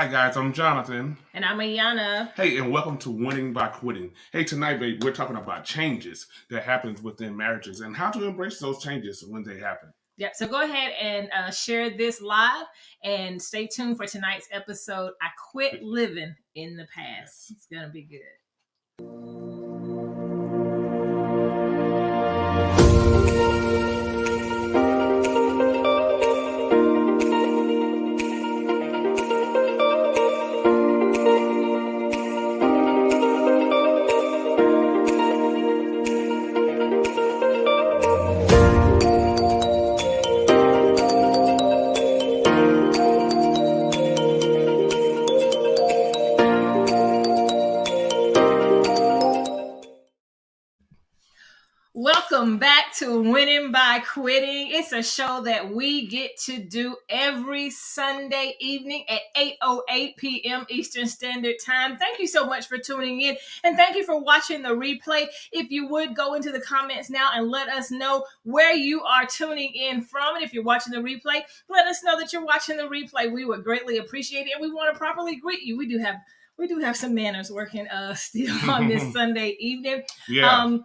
Hi guys, I'm Jonathan. And I'm Ayana. Hey, and welcome to Winning by Quitting. Hey, tonight, babe, we're talking about changes that happens within marriages and how to embrace those changes when they happen. Yep. So go ahead and share this live and stay tuned for tonight's episode. I quit living in the past. It's gonna be good. Welcome back to Winning by Quitting. It's a show that we get to do every Sunday evening at 8:08 p.m. Eastern Standard Time. Thank you so much for tuning in, and thank you for watching the replay. If you would go into the comments now and let us know where you are tuning in from, and if you're watching the replay, let us know that you're watching the replay. We would greatly appreciate it, and we want to properly greet you. We do have some manners working still on this Sunday evening. Yeah.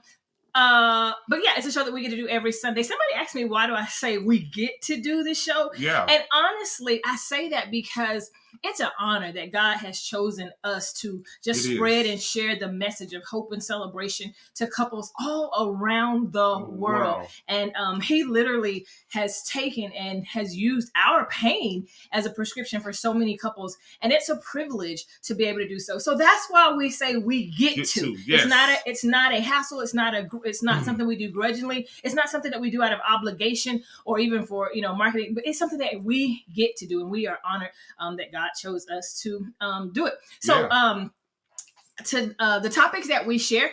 But yeah, it's a show that we get to do every Sunday. Somebody asked me, why do I say we get to do this show? Yeah. And honestly, I say that because it's an honor that God has chosen us to just spread and share the message of hope and celebration to couples all around the world. Wow. And he literally has taken and has used our pain as a prescription for so many couples. And it's a privilege to be able to do so. So that's why we say we get to. Yes. It's not a hassle. It's not something we do grudgingly. It's not something that we do out of obligation or even for, marketing, but it's something that we get to do. And we are honored that God chose us to do it. So, the topics that we share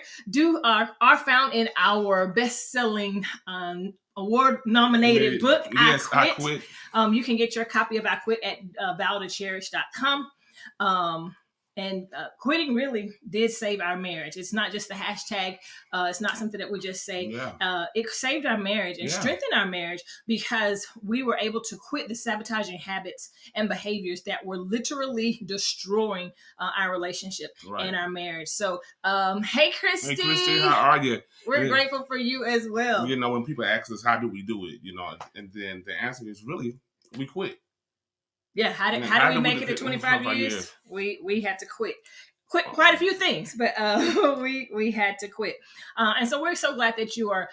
are found in our best-selling award-nominated book, Yes, I Quit. You can get your copy of I Quit at vowtocherish.com. And quitting really did save our marriage. It's not just a hashtag. It's not something that we just say. Yeah. It saved our marriage and strengthened our marriage because we were able to quit the sabotaging habits and behaviors that were literally destroying our relationship and our marriage. So, hey, Christy. Hey, Christy, how are you? We're grateful for you as well. When people ask us, how do we do it? And then the answer is really, we quit. Yeah, how did we make it to 25 years? We had to quit quite a few things, but we had to quit. And so we're so glad that you are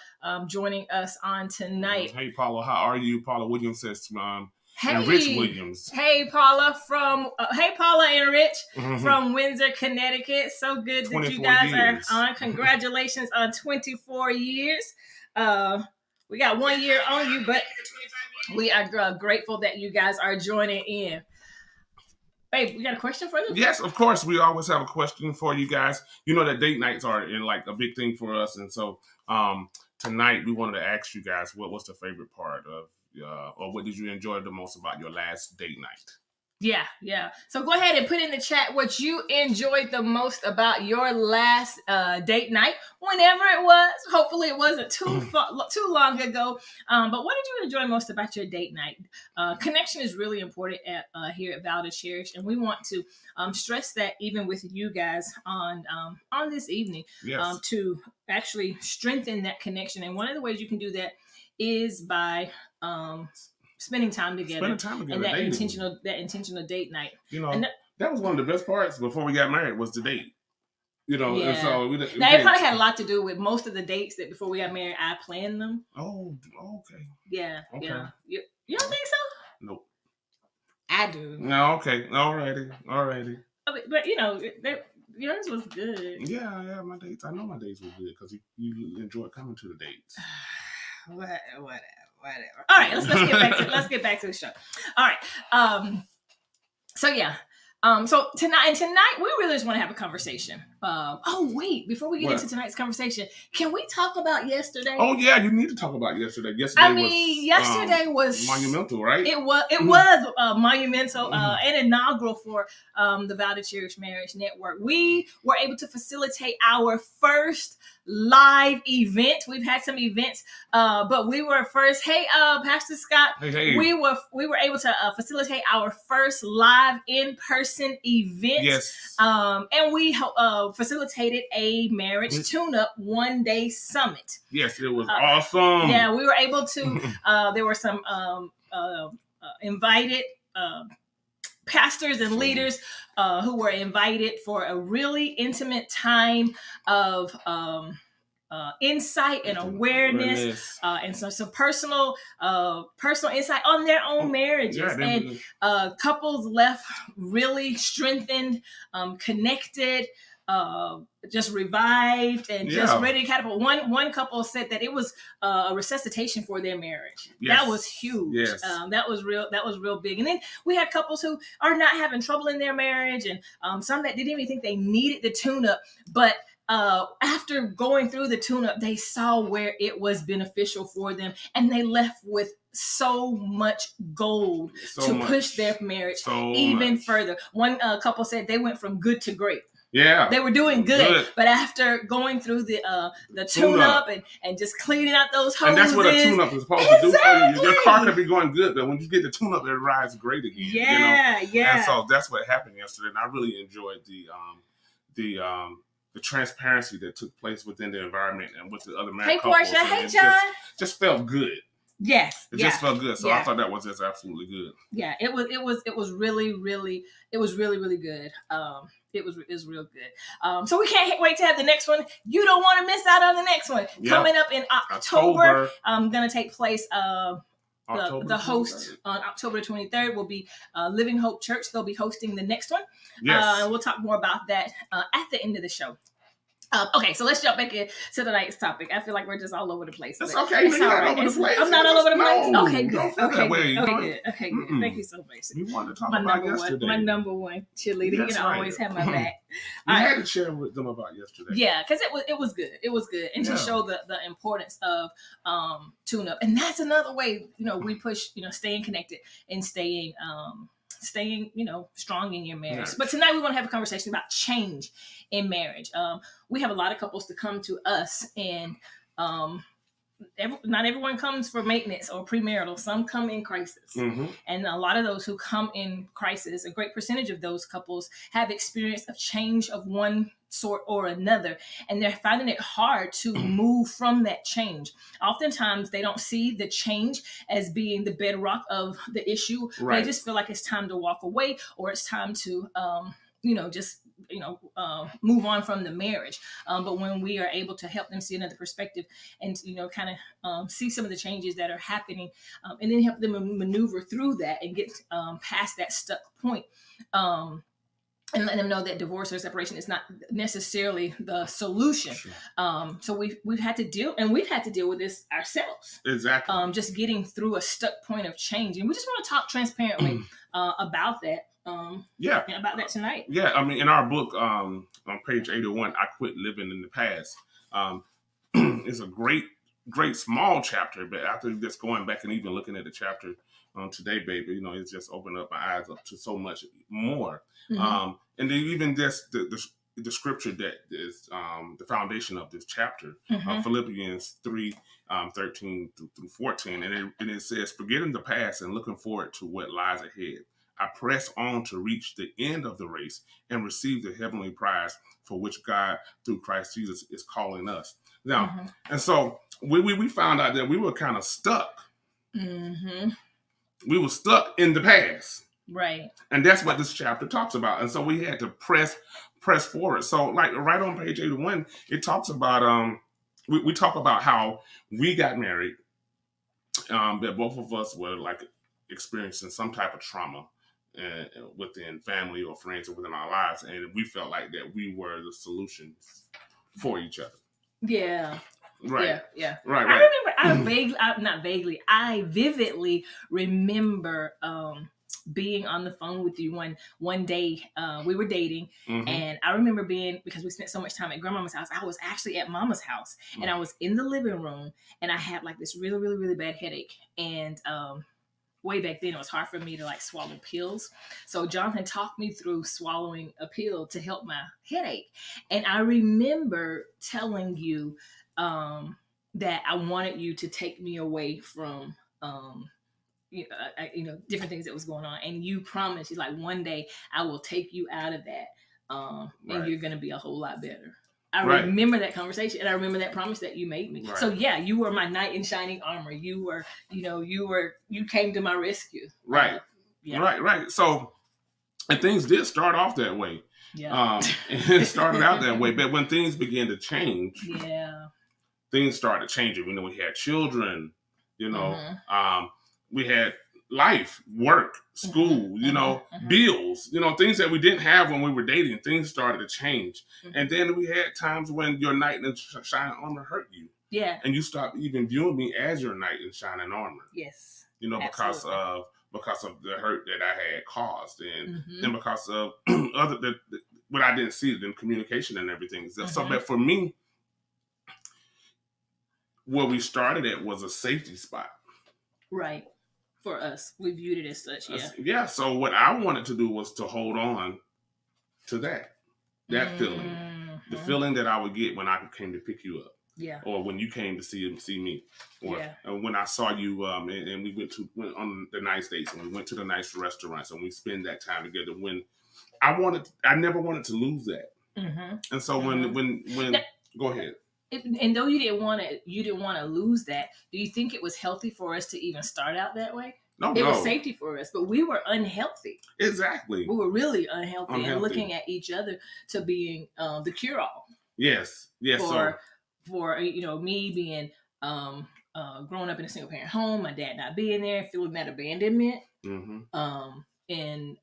joining us on tonight. Hey, Paula, how are you? Paula Williams says, hey, and Rich Williams. Hey, Paula Paula and Rich from Windsor, Connecticut. So good that you guys are on. Congratulations on 24 years. We got 1 year on you, but we are grateful that you guys are joining in. Babe, we got a question for them? Yes, of course. We always have a question for you guys. You know that date nights are a big thing for us. And so tonight we wanted to ask you guys, what was the favorite part of, or what did you enjoy the most about your last date night? Yeah. So go ahead and put in the chat what you enjoyed the most about your last date night, whenever it was. Hopefully it wasn't too long ago. But what did you enjoy most about your date night? Connection is really important here at Vow to Cherish, and we want to stress that even with you guys on this evening, to actually strengthen that connection. And one of the ways you can do that is by spending time together, and that intentional date night. That was one of the best parts before we got married was the date. And so it probably had a lot to do with most of the dates that before we got married, I planned them. Oh, okay. Yeah. You don't think so? Nope. I do. No, okay. Alrighty. But yours was good. Yeah, my dates. I know my dates were good because you enjoyed coming to the dates. Whatever. All right, let's get back to the show. All right. So tonight we really just want to have a conversation. wait, before we get into tonight's conversation, can we talk about yesterday? Oh yeah, you need to talk about yesterday. Yesterday was monumental, right? It was monumental and inaugural for the Vow to Cherish Marriage Network. We were able to facilitate our first live event. We've had some events, but we were first. Hey, Pastor Scott. Hey. We were able to facilitate our first live in-person event. Yes. And we facilitated a marriage tune-up one-day summit. Yes, it was awesome. Yeah, we were able to. There were some invited pastors and leaders who were invited for a really intimate time of insight and awareness and some personal insight on their own marriages. And couples left really strengthened, connected, just revived, and just ready to catapult. One couple said that it was a resuscitation for their marriage. Yes. That was huge. Yes. That was real big. And then we had couples who are not having trouble in their marriage, and some that didn't even think they needed the tune-up, but after going through the tune-up, they saw where it was beneficial for them, and they left with so much gold to push their marriage even further. One couple said they went from good to great. Yeah, they were doing good, but after going through the tune-up and just cleaning out those hoses, and that's what a tune-up is supposed to do for you. Your car could be going good, but when you get the tune-up, it rides great again. Yeah, yeah. And so that's what happened yesterday, and I really enjoyed the transparency that took place within the environment and with the other married couples. Hey, Portia. Hey, John. Just felt good. Yes. It just felt good. So I thought that was just absolutely good. Yeah, it was really, really good. It was real good. So we can't wait to have the next one. You don't want to miss out on the next one. Coming up in October. Going to take place. The host on October 23rd will be Living Hope Church. They'll be hosting the next one. Yes. And we'll talk more about that at the end of the show. Okay, so let's jump back into tonight's topic. I feel like we're just all over the place. It's okay. You're not all over the place. I'm not all over the place? No, okay, good. Okay, good. Okay, good. Thank you so much. We wanted to talk about yesterday. My number one cheerleader. You always have my back. You had to share with them about yesterday. Yeah, because it was good. It was good. And to show the importance of tune-up. And that's another way, we push, staying connected and staying strong in your marriage. But tonight we want to have a conversation about change in marriage. We have a lot of couples to come to us, and not everyone comes for maintenance or premarital. Some come in crisis. Mm-hmm. And a lot of those who come in crisis, a great percentage of those couples have experienced a change of one sort or another, and they're finding it hard to move from that change. Oftentimes they don't see the change as being the bedrock of the issue. Right. They just feel like it's time to walk away, or it's time to move on from the marriage. But when we are able to help them see another perspective and see some of the changes that are happening, and then help them maneuver through that and get past that stuck point, and let them know that divorce or separation is not necessarily the solution. Sure. So we've had to deal with this ourselves. Exactly. Just getting through a stuck point of change, and we just want to talk transparently about that. About that tonight. Yeah, I mean, in our book, on page 801, I Quit Living in the Past. It's a great small chapter, but after just going back and even looking at the chapter today, baby, it's just opened up my eyes up to so much more. Mm-hmm. And then even just the scripture that is the foundation of this chapter, Philippians 3, 13 through 14. And it says, forgetting the past and looking forward to what lies ahead, I press on to reach the end of the race and receive the heavenly prize for which God, through Christ Jesus, is calling us. Now, and so we found out that we were kind of stuck. Mm-hmm. We were stuck in the past. Right. And that's what this chapter talks about. And so we had to press forward. So like right on page 81, it talks about, we talk about how we got married, that both of us were like experiencing some type of trauma within family or friends or within our lives. And we felt like that we were the solution for each other. Yeah. Right. Yeah. Right. I vividly remember being on the phone with you one day. We were dating, and I remember because we spent so much time at grandmama's house. I was actually at mama's house, and I was in the living room, and I had like this really, really, really bad headache. And way back then, it was hard for me to like swallow pills. So Jonathan talked me through swallowing a pill to help my headache. And I remember telling you that I wanted you to take me away from different things that was going on. And you promised, you're like, one day I will take you out of that, and you're going to be a whole lot better. I remember that conversation, and I remember that promise that you made me. Right. So yeah, you were my knight in shining armor. You were, you came to my rescue. Right. Right. So, and things did start off that way. Yeah. It started out that way, but when things began to change, things started changing. We had children, we had life, work, school, bills, things that we didn't have when we were dating. Things started to change. And then we had times when your knight in shining armor hurt you. Yeah. And you stopped even viewing me as your knight in shining armor. Yes. Because of the hurt that I had caused, and because of what I didn't see, in communication and everything. So, but for me, where we started at was a safety spot. Right. For us, we viewed it as such. Yeah. Yeah. So what I wanted to do was to hold on to that feeling, the feeling that I would get when I came to pick you up. Yeah. Or when you came to see me, or when I saw you, and we went on the nice dates, and we went to the nice restaurants, and we spend that time together. When I never wanted to lose that. And so when now, go ahead. And though you didn't want to lose that, do you think it was healthy for us to even start out that way? No, it was safety for us, but we were unhealthy. Exactly. We were really unhealthy. And looking at each other to being the cure-all. Yes. For me being growing up in a single parent home, my dad not being there, feeling that abandonment, and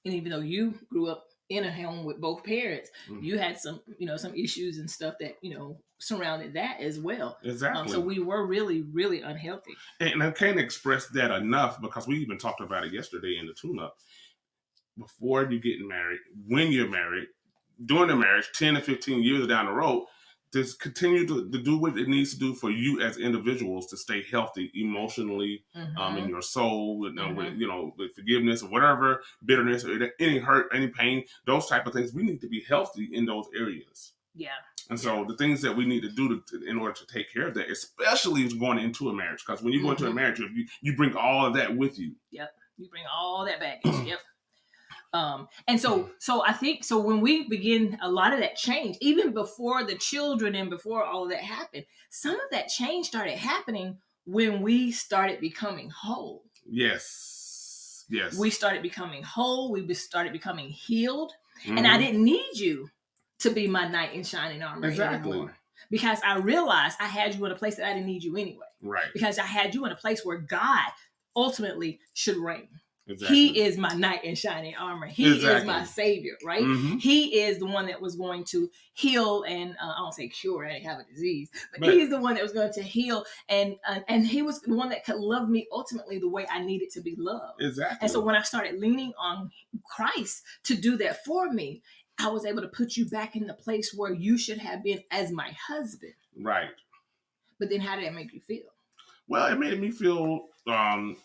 even though you grew up in a home with both parents, you had some issues and stuff that surrounded that as well. Exactly. So we were really, really unhealthy. And I can't express that enough, because we even talked about it yesterday in the tune-up. Before you get married, when you're married, during the marriage, 10 to 15 years down the road, just continue to do what it needs to do for you as individuals to stay healthy emotionally, in your soul, with forgiveness or whatever, bitterness or any hurt, any pain, those type of things. We need to be healthy in those areas. Yeah. And so the things that we need to do in order to take care of that, especially going into a marriage, because when you go into a marriage, you bring all of that with you. Yep. You bring all that baggage. Yep. And so I think, when we begin, a lot of that change, even before the children and before all of that happened, some of that change started happening when we started becoming whole. Yes. We started becoming whole. We started becoming healed. And I didn't need you to be my knight in shining armor anymore. Because I realized I had you in a place that I didn't need you anyway. Right. Because I had you in a place where God ultimately should reign. Exactly. He is my knight in shining armor. He is my savior, right? He is the one that was going to heal and I don't say cure, I didn't have a disease, but he's the one that was going to heal and he was the one that could love me ultimately the way I needed to be loved. Exactly. And so when I started leaning on Christ to do that for me, I was able to put you back in the place where you should have been as my husband. Right. But then how did that make you feel? Well, it made me feel,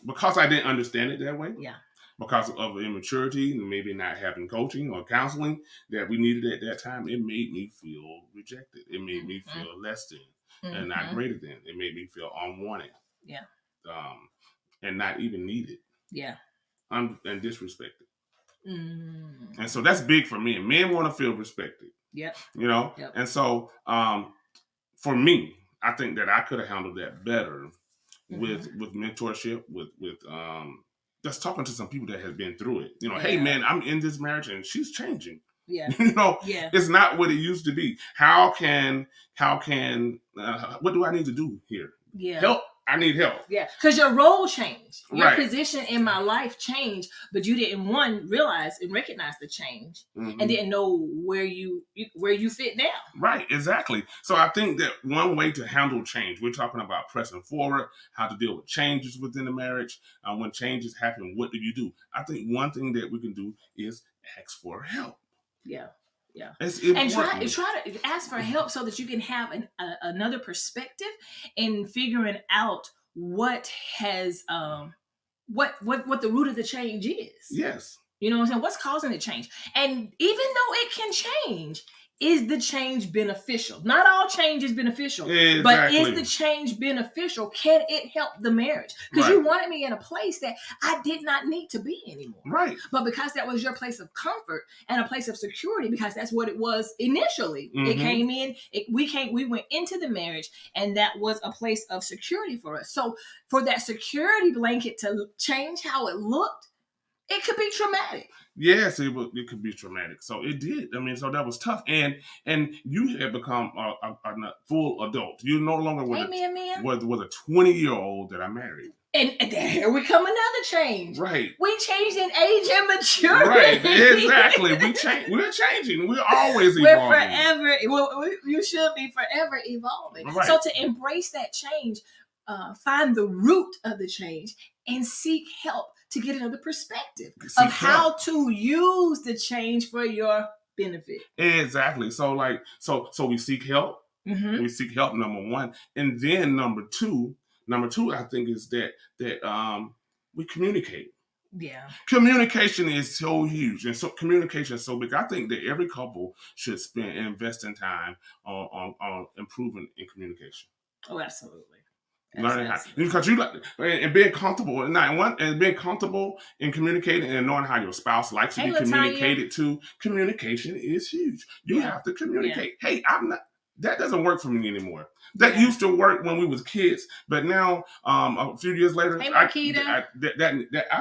because I didn't understand it that way. Yeah. Because of immaturity and maybe not having coaching or counseling that we needed at that time, it made me feel rejected. It made me feel less than and not greater than. It made me feel unwanted. Yeah. And not even needed. Yeah. And disrespected. And so that's big for men. Men want to feel respected. Yep. Yep. And so for me, I think that I could have handled that better with mentorship, with just talking to some people that have been through it. Hey man, I'm in this marriage and she's changing. Yeah. It's not what it used to be. How can what do I need to do here? Yeah. Help I need help. Yeah, because your role changed. Your Right. position in my life changed, but you didn't realize and recognize the change, Mhm. and didn't know where you fit now. Right, exactly. So I think that one way to handle change, we're talking about pressing forward, how to deal with changes within the marriage. When changes happen, what do you do? I think one thing that we can do is ask for help. Yeah. Yeah, it's and try to ask for help so that you can have another perspective in figuring out what has what the root of the change is. Yes, you know what I'm saying. What's causing the change, and even though it can change, is the change beneficial? Not all change is beneficial, exactly. But is the change beneficial? Can it help the marriage? Because you wanted me in a place that I did not need to be anymore. Right. But because that was your place of comfort and a place of security, because that's what it was initially. Mm-hmm. It came in, we went into the marriage, and that was a place of security for us. So for that security blanket to change how it looked, it could be traumatic. Yes, it could be traumatic. So it did. I mean, so that was tough. And you had become a full adult. You no longer was a 20-year-old that I married. And here we come another change. Right. We changed in age and maturity. Right. Exactly. We're changing. We're always evolving. We're forever. You should be forever evolving. Right. So to embrace that change, find the root of the change and seek help to get another perspective of how to use the change for your benefit. Exactly. So we seek help. Mm-hmm. We seek help, number one. And then number two, I think, is that we communicate. Yeah. Communication is so huge, and so communication is so big. I think that every couple should invest in time on improving in communication. Oh, absolutely. Learning how, because you like, and being comfortable and being comfortable in communicating and knowing how your spouse likes to be communicated to. Communication is huge. You have to communicate. Yeah. Hey, that doesn't work for me anymore. That used to work when we was kids, but now a few years later, I've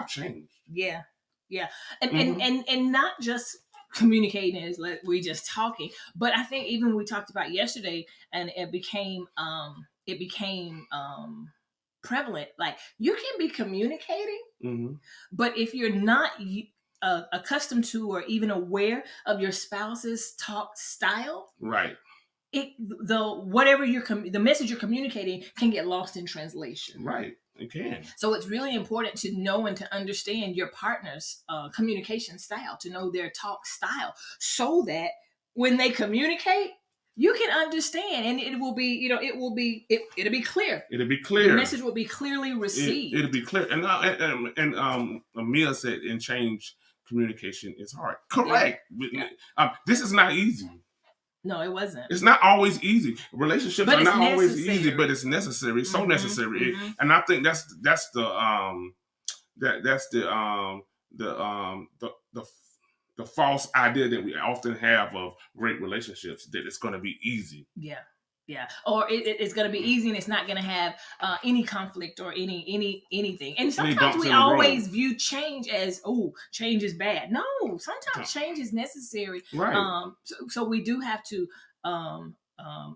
changed. Yeah, yeah, and not just communicating is like we just talking, but I think even we talked about yesterday, and it became prevalent. Like, you can be communicating, but if you're not accustomed to or even aware of your spouse's talk style, right, the message you're communicating can get lost in translation. Right, it can. So it's really important to know and to understand your partner's communication style, to know their talk style, so that when they communicate, you can understand, and it'll be clear. It'll be clear. The message will be clearly received. It'll be clear. And Mia said, in change, communication is hard. Correct. Yeah. This is not easy. No, it wasn't. It's not always easy. Relationships are not always easy, but it's necessary. So necessary. Mm-hmm. And I think that's the false idea that we often have of great relationships, that it's going to be easy. Yeah. Yeah. Or it's going to be easy, and it's not going to have any conflict or anything. And sometimes we always view change as, change is bad. No, sometimes change is necessary. Right. So we do have to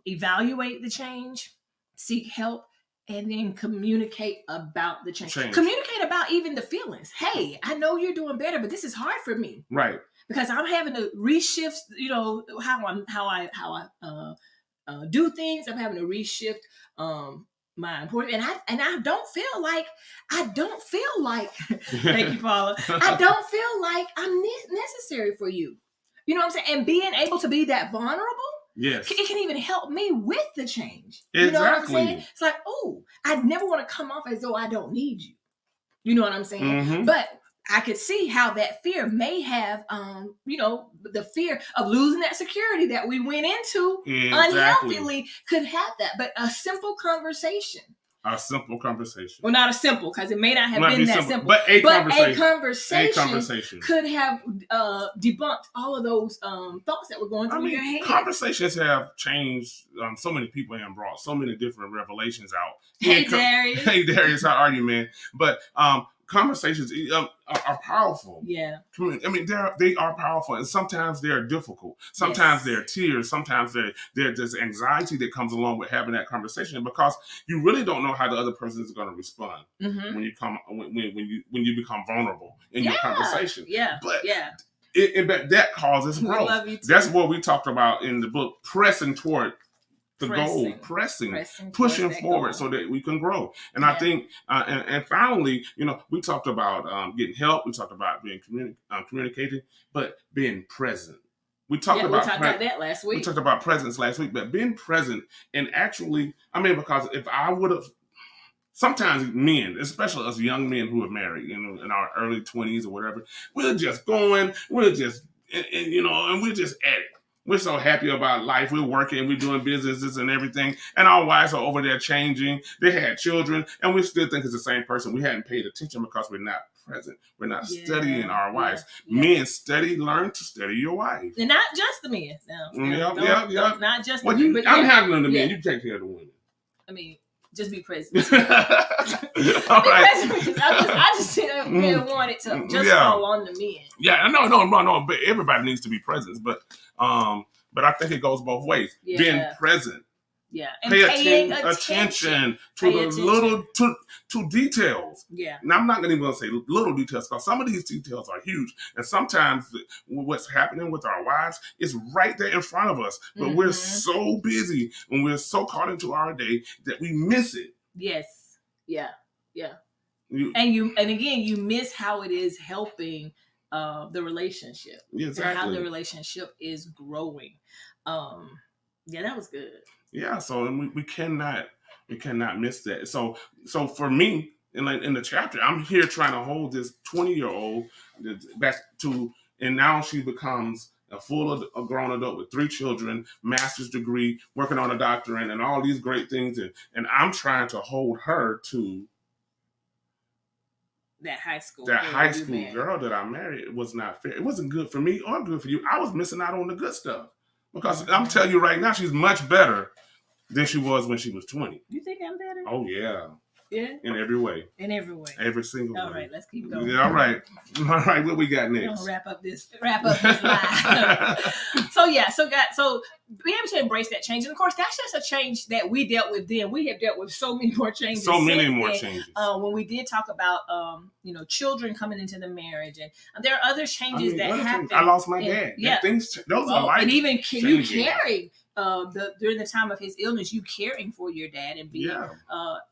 evaluate the change, seek help, and then communicate about the change. Communicate about even the feelings. Hey, I know you're doing better, but this is hard for me. Right. Because I'm having to reshift, how I do things. I'm having to reshift my importance, and I don't feel like thank you, Paula. I don't feel like I'm necessary for you. You know what I'm saying? And being able to be that vulnerable, yes, it can even help me with the change. Exactly. You know what I'm saying? It's like, I never want to come off as though I don't need you. You know what I'm saying? Mm-hmm. But I could see how that fear may have, the fear of losing that security that we went into unhealthily could have that. But a simple conversation. Well, not a simple, because it may not have been that simple. But a conversation could have debunked all of those thoughts that were going through your head. Conversations have changed so many people and brought so many different revelations out. Hey, Darius. Hey, Darius, how are you, man? But conversations are powerful. Yeah. I mean, they are powerful, and sometimes they're difficult. Sometimes they're tears. Sometimes there's this anxiety that comes along with having that conversation, because you really don't know how the other person is going to respond when you become vulnerable in your conversation. Yeah, but that causes growth. That's what we talked about in the book, pressing toward the goal, pushing forward so that we can grow. And I think, and finally, we talked about getting help. We talked about being communicating, but being present. We talked about that last week. We talked about presence last week, but being present and actually, because if I would have, sometimes men, especially us young men who are married, in our early 20s or whatever, we're just going, we're just, and we're just at it. We're so happy about life. We're working, we're doing businesses and everything. And our wives are over there changing. They had children, and we still think it's the same person. We hadn't paid attention because we're not present. We're not studying our wives. Men, learn to study your wife. And not just the men. Not just the men. I'm handling the men. You take care of the women. I mean, just be present. I just didn't want it to just fall on the men. Yeah, no. But everybody needs to be present. But I think it goes both ways. Yeah. Being present. Yeah. And paying attention to the little to details. Yeah. Now I'm not going to say little details, because some of these details are huge, and sometimes what's happening with our wives is right there in front of us, but we're so busy and we're so caught into our day that we miss it. Yes. Yeah. Yeah. And again, you miss how it is helping the relationship. Exactly. And how the relationship is growing. Yeah, that was good. Yeah, so we cannot miss that. So for me, in the chapter, I'm here trying to hold this 20-year-old back to, and now she becomes a grown adult with 3 children, master's degree, working on a doctorate, and all these great things, and I'm trying to hold her to that high school girl that I married. It was not fair. It wasn't good for me or good for you. I was missing out on the good stuff, because I'm telling you right now, she's much better than she was when she was 20. You think I'm better? Oh, yeah. Yeah? In every way. Every single way. All right, let's keep going. Yeah, all right, what we got next? We're gonna wrap up this live. So be able to embrace that change. And of course, that's just a change that we dealt with then. We have dealt with so many more changes. Changes. When we did talk about children coming into the marriage, and there are other changes that happen. I lost my dad. Yeah. Those are life. And even you carrying during the time of his illness, you caring for your dad and being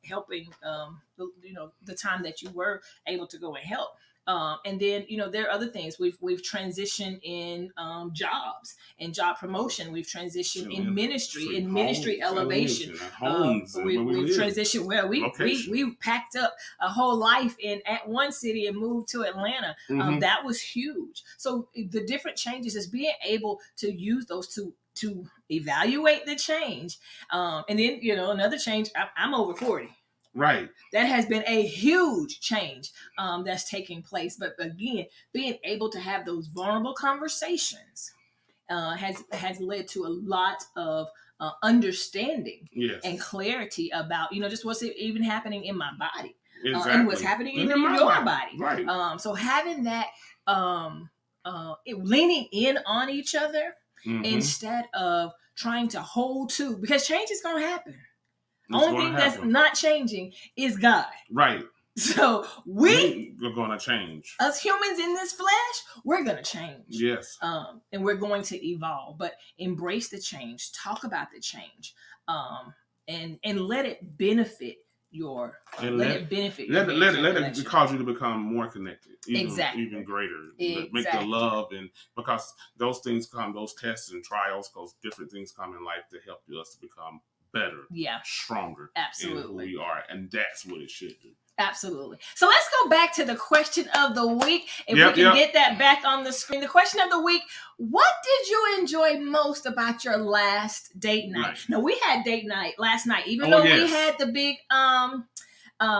helping the time that you were able to go and help. And then, there are other things. We've transitioned in jobs and job promotion. We've transitioned in ministry, ministry elevation. We've transitioned where we packed up a whole life at one city and moved to Atlanta. That was huge. So the different changes is being able to use those to evaluate the change. And then, another change, I'm over 40. Right. That has been a huge change that's taking place. But again, being able to have those vulnerable conversations has led to a lot of understanding and clarity about, just what's even happening in my body. Exactly. And what's happening in your body. Right. So having that, leaning in on each other instead of trying to hold to, because change is going to happen. Only thing that's not changing is God. Right. So we're going to change. Us humans in this flesh, we're going to change. Yes. And we're going to evolve, but embrace the change. Talk about the change. And let it benefit your. Let it cause you to become more connected. Even greater. Exactly. Make the love, and because those things come, those tests and trials, those different things come in life to help us to become better, stronger, absolutely, in who we are, and that's what it should do. Absolutely. So let's go back to the question of the week. If we can get that back on the screen. The question of the week: what did you enjoy most about your last date night? Now, we had date night last night, even though we had the big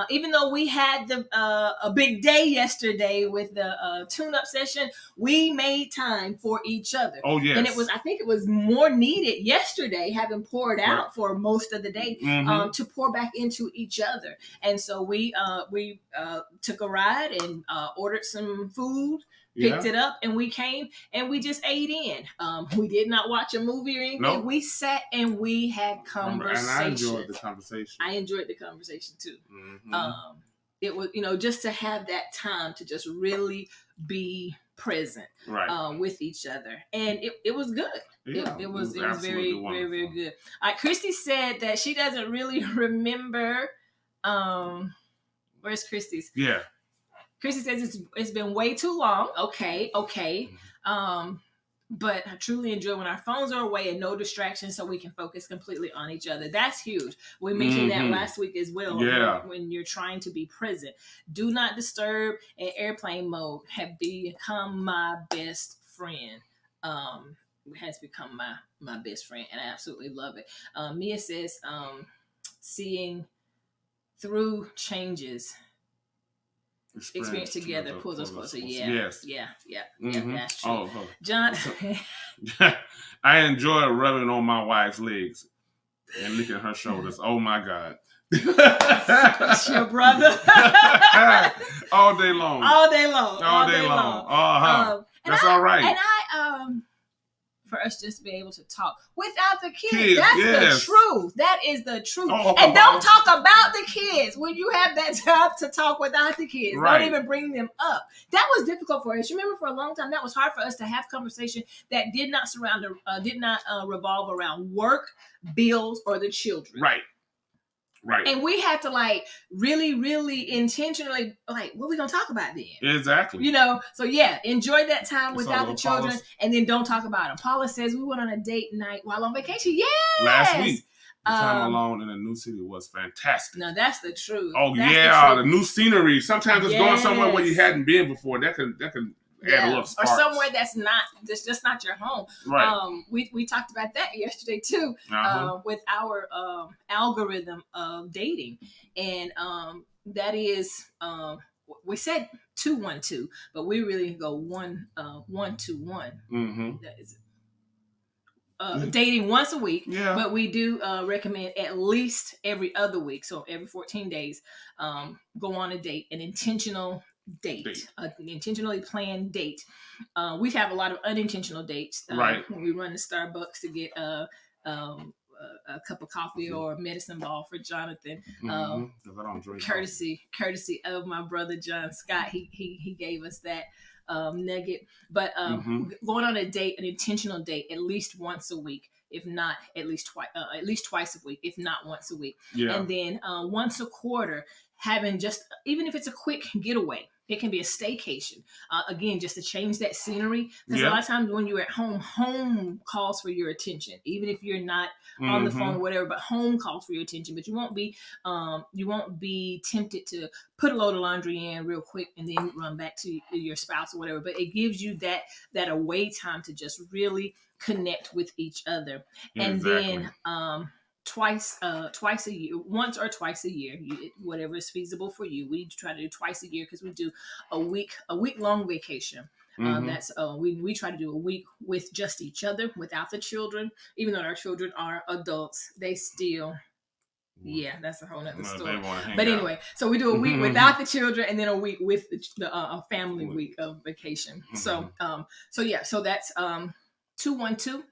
even though we had a big day yesterday with the tune-up session, we made time for each other. Oh yes. And I think it was more needed yesterday, having poured out for most of the day, to pour back into each other. And so we took a ride and ordered some food. Picked it up and we came and we just ate in. We did not watch a movie or anything. Nope. We sat and we had conversation. And I enjoyed the conversation. I enjoyed the conversation too. It was, just to have that time to just really be present with each other. And it was good. Yeah, it was very, very, very good. Christy said that she doesn't really remember. Where's Christy's? Yeah. Chrissy says it's been way too long. Okay. But I truly enjoy when our phones are away and no distractions, so we can focus completely on each other. That's huge. We mentioned that last week as well. Yeah. When you're trying to be present, do not disturb and airplane mode have become my best friend. It has become my best friend, and I absolutely love it. Mia says, seeing through changes. Experience together pulls us closer. Yeah. That's true. John, I enjoy rubbing on my wife's legs and licking her shoulders. Oh my God. It's your brother. All day long. That's all right. And for us just to be able to talk without the kids. That's the truth. That is the truth. And don't talk about the kids when you have that time to talk without the kids. Right. Don't even bring them up. That was difficult for us. You remember, for a long time, that was hard for us to have conversation that did not revolve around work, bills, or the children. Right. And we had to really, really intentionally, what are we going to talk about then? Exactly. So enjoy that time without the children and then don't talk about them. Paula says we went on a date night while on vacation. Yes. Last week. The time alone in a new city was fantastic. No, that's the truth. Oh, the new scenery. Sometimes it's going somewhere where you hadn't been before. That can add a little sparks. Or somewhere that's just not your home. Right. We talked about that yesterday too, with our algorithm of dating, and that is we said 2-1-2, but we really go 1-1-2-1. That is dating once a week, but we do recommend at least every other week, so every 14 days, go on a date, an intentional date, an intentionally planned date. We have a lot of unintentional dates. When we run to Starbucks to get a cup of coffee or a medicine ball for Jonathan, courtesy of my brother John Scott. He gave us that nugget. But going on a date, an intentional date, at least once a week, if not at least twice a week, if not once a week. And then once a quarter, having just, even if it's a quick getaway. It can be a staycation. Again, just to change that scenery. Because a lot of times when you're at home calls for your attention. Even if you're not on the phone or whatever, but home calls for your attention. But you won't be tempted to put a load of laundry in real quick and then run back to your spouse or whatever. But it gives you that away time to just really connect with each other. And then twice a year, once or twice a year, whatever is feasible for you. We try to do twice a year because we do a week long vacation. That's we try to do a week with just each other without the children. Even though our children are adults, they still that's a whole nother story. But anyway, so we do a week without the children and then a week with the family week of vacation. So that's 2-1-2.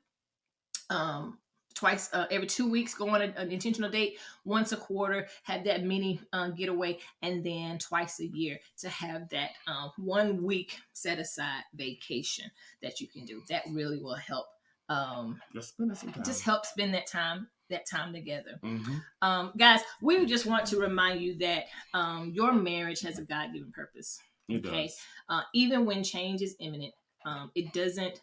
Twice every 2 weeks, go on an intentional date. Once a quarter, have that mini getaway, and then twice a year to have that 1 week set aside vacation that you can do. That really will help. Just help spend that time together. Guys, we just want to remind you that your marriage has a God-given purpose. It does. Even when change is imminent, it doesn't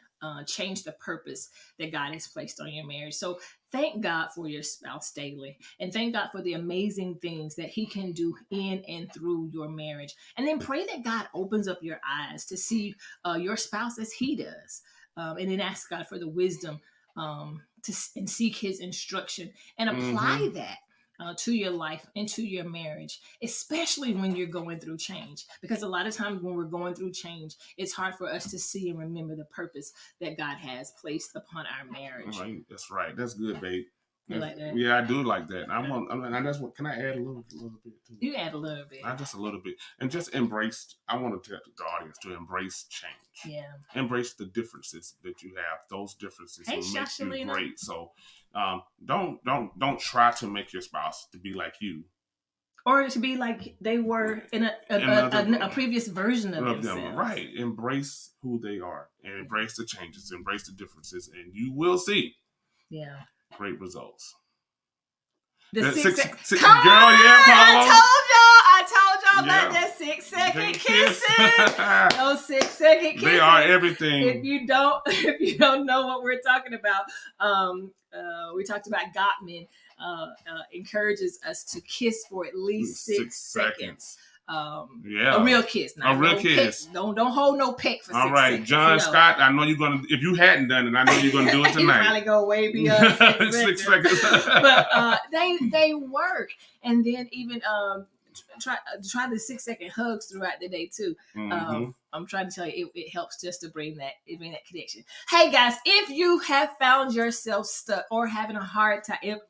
change the purpose that God has placed on your marriage. So thank God for your spouse daily, and thank God for the amazing things that He can do in and through your marriage. And then pray that God opens up your eyes to see your spouse as He does, and then ask God for the wisdom and seek His instruction and apply that to your life and to your marriage, especially when you're going through change. Because a lot of times when we're going through change, it's hard for us to see and remember the purpose that God has placed upon our marriage. Right. That's right. That's good, babe. You like that? Yeah, I do like that. And that's what. Can I add a little bit too? You add a little bit. Not just a little bit, and just embrace. I want to tell the audience to embrace change. Yeah. Embrace the differences that you have. Those differences will make you Shashalina. great. So, don't try to make your spouse to be like you, or to be like they were in a previous version of themselves. Right. Embrace who they are and embrace the changes. Embrace the differences, and you will see. Yeah. Great results. The six girl, yeah, Paulo. I told y'all about that 6 second kisses. Those 6 second kisses. They are everything. If you don't know what we're talking about, we talked about Gottman encourages us to kiss for at least 6 seconds. A real kiss, not a real kiss. Don't hold no peck for 6 seconds. All right, John Scott. I know you're gonna. If you hadn't done it, I know you're gonna do it tonight. You probably go way beyond 6 seconds. But they work, and then even try the 6 second hugs throughout the day too. Mm-hmm. I'm trying to tell you, it helps just to bring that connection. Hey guys, if you have found yourself stuck or having a hard time.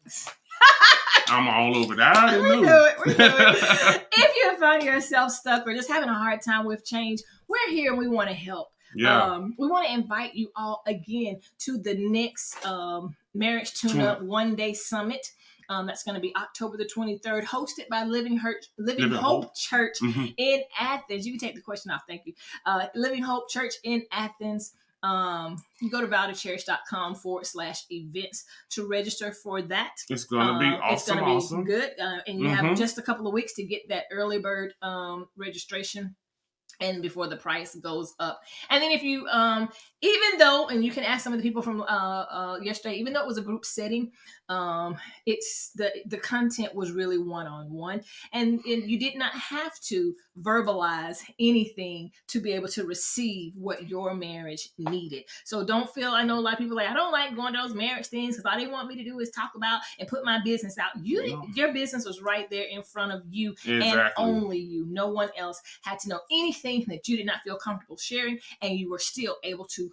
I'm all over that. I already knew. We're doing it. If you find yourself stuck or just having a hard time with change, we're here and we want to help. Yeah. We want to invite you all again to the next Marriage Tune-Up One-Day Summit. That's going to be October the 23rd, hosted by Living Hope Church in Athens. You can take the question off. Thank you. Living Hope Church in Athens. You go to vowtocherish.com/events to register for that. It's gonna be awesome. It's gonna be good, and you have just a couple of weeks to get that early bird registration, and before the price goes up. And then if you, even though, and you can ask some of the people from yesterday, even though it was a group setting, it's the content was really one-on-one, and you did not have to verbalize anything to be able to receive what your marriage needed. So don't feel, I know a lot of people like, I don't like going to those marriage things because all they want me to do is talk about and put my business out. Your business was right there in front of you, and only you. No one else had to know anything that you did not feel comfortable sharing, and you were still able to.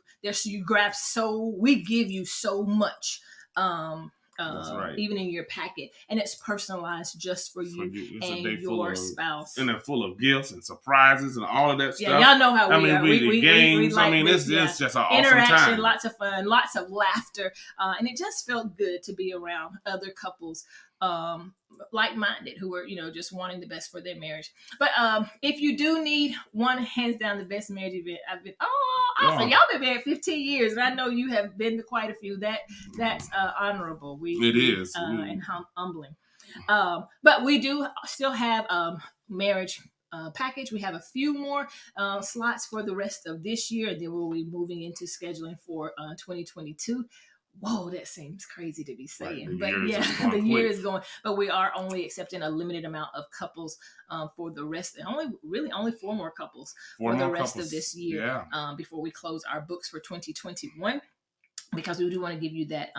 We give you so much. That's right. Even in your packet, and it's personalized just for you and your spouse. And they're full of gifts and surprises and all of that stuff. Yeah, y'all know how we are. We games. Like it's just an awesome interaction, time. Lots of fun, lots of laughter, and it just felt good to be around other couples like-minded who are just wanting the best for their marriage. But if you do need one hands down the best marriage event I've been awesome. Y'all been married 15 years and I know you have been to quite a few. That's honorable. It is and humbling. But we do still have marriage package. We have a few more slots for the rest of this year, and then we'll be moving into scheduling for 2022. Whoa, that seems crazy to be saying. Right, the year is going. But we are only accepting a limited amount of couples for the rest. Only 4 more couples for the rest of this year before we close our books for 2021. Because we do want to give you that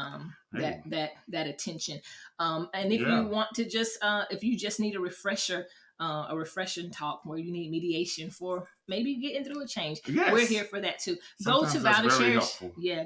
that attention. And if you want to just if you just need a refresher. A refreshing talk where you need mediation for maybe getting through a change. Yes. We're here for that too. Go to Vow to Cherish.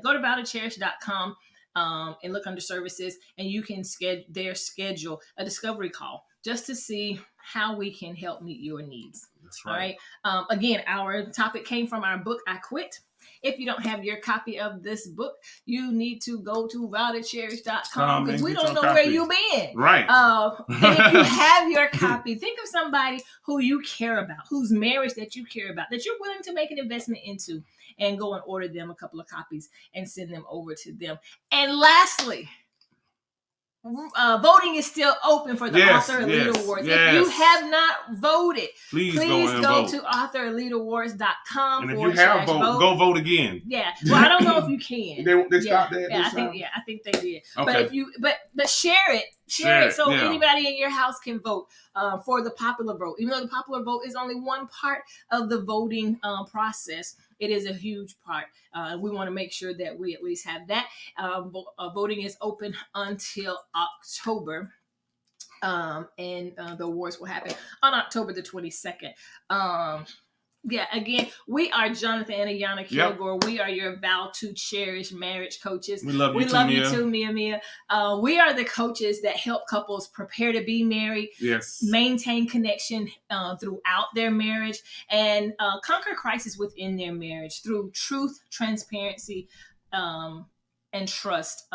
Go to vowtocherish.com and look under services, and you can schedule a discovery call just to see how we can help meet your needs. That's right. All right. Again, our topic came from our book, I Quit. If you don't have your copy of this book, you need to go to vowtocherish.com because we don't know where you've been. Right. And if you have your copy, think of somebody who you care about, whose marriage that you care about, that you're willing to make an investment into, and go and order them a couple of copies and send them over to them. And lastly, voting is still open for the Author Elite Awards. If you have not voted, please go to authoreliteawards.com. And if you have voted, go vote again. Yeah. Well, I don't know if you can. They stopped that. I think they did. Okay. But share it. Share it so anybody in your house can vote for the popular vote. Even though the popular vote is only one part of the voting process, it is a huge part. We want to make sure that we at least have that. Voting is open until October And the awards will happen on October the 22nd. Yeah, again, we are Jonathan and Ayana Kilgore. Yep. We are your Vow to Cherish marriage coaches. We love you, you too, Mia. We are the coaches that help couples prepare to be married, maintain connection throughout their marriage, and conquer crisis within their marriage through truth, transparency, and trust.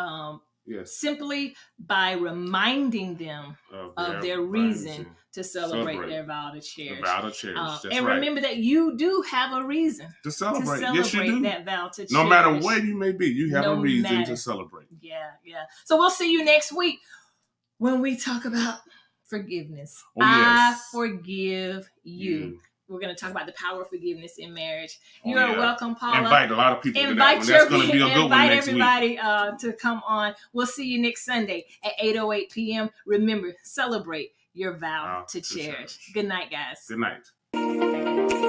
Simply by reminding them of their reason to celebrate their vow to cherish. The vow to cherish. And remember that you do have a reason to celebrate. Yes, you do. That vow to cherish. No matter where you may be, you have a reason to celebrate. Yeah. So we'll see you next week when we talk about forgiveness. I forgive you. We're going to talk about the power of forgiveness in marriage. You are welcome, Paula. Invite a lot of people to that one. That's going to be a good one next week. Invite everybody to come on. We'll see you next Sunday at 8:08 p.m. Remember, celebrate your vow to cherish. Good night, guys. Good night.